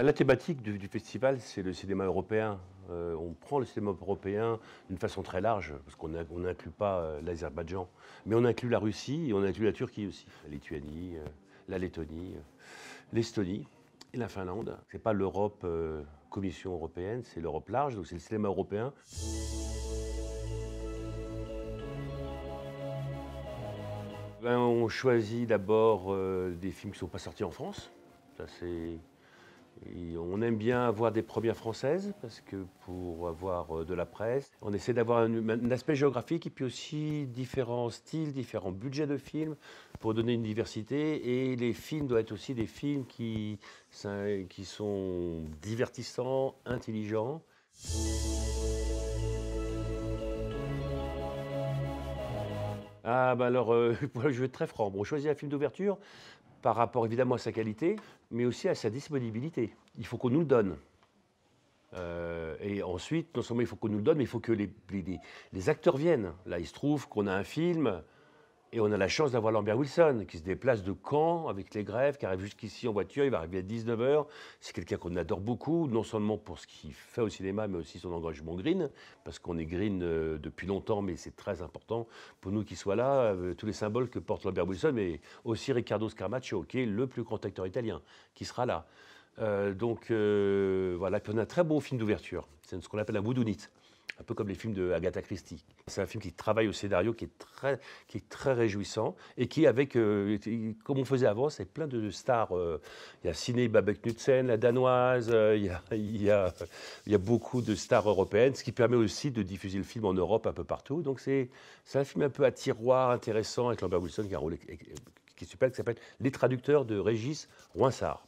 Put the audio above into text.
La thématique du festival, c'est le cinéma européen. On prend le cinéma européen d'une façon très large, parce qu'on n'inclut pas l'Azerbaïdjan, mais on inclut la Russie et on inclut la Turquie aussi. La Lituanie, la Lettonie, l'Estonie et la Finlande. C'est pas l'Europe, Commission européenne, c'est l'Europe large, donc c'est le cinéma européen. On choisit d'abord des films qui ne sont pas sortis en France. Ça, on aime bien avoir des premières françaises parce que pour avoir de la presse, on essaie d'avoir un aspect géographique et puis aussi différents styles, différents budgets de films pour donner une diversité. Et les films doivent être aussi des films qui sont divertissants, intelligents. Je vais être très franc. Bon, on choisit un film d'ouverture par rapport évidemment à sa qualité, mais aussi à sa disponibilité. Il faut qu'on nous le donne. Et ensuite, non seulement il faut qu'on nous le donne, mais il faut que les acteurs viennent. Là, il se trouve qu'on a un film et on a la chance d'avoir Lambert Wilson qui se déplace de Caen avec les grèves, qui arrive jusqu'ici en voiture, il va arriver à 19 h. C'est quelqu'un qu'on adore beaucoup, non seulement pour ce qu'il fait au cinéma, mais aussi son engagement green, parce qu'on est green depuis longtemps, mais c'est très important pour nous qu'il soit là, tous les symboles que porte Lambert Wilson, mais aussi Riccardo Scarmaccio, qui est le plus grand acteur italien, qui sera là. Voilà, puis on a un très beau film d'ouverture, c'est ce qu'on appelle un whodunit. Un peu comme les films de Agatha Christie. C'est un film qui travaille au scénario, qui est très réjouissant et qui, comme on faisait avant, c'est plein de stars. Il y a Sinéad Babek-Knudsen, la danoise, il y a beaucoup de stars européennes, ce qui permet aussi de diffuser le film en Europe un peu partout. Donc c'est un film un peu à tiroir, intéressant, avec Lambert Wilson qui a un rôle qui est super, qui s'appelle Les Traducteurs de Régis Rouinsard.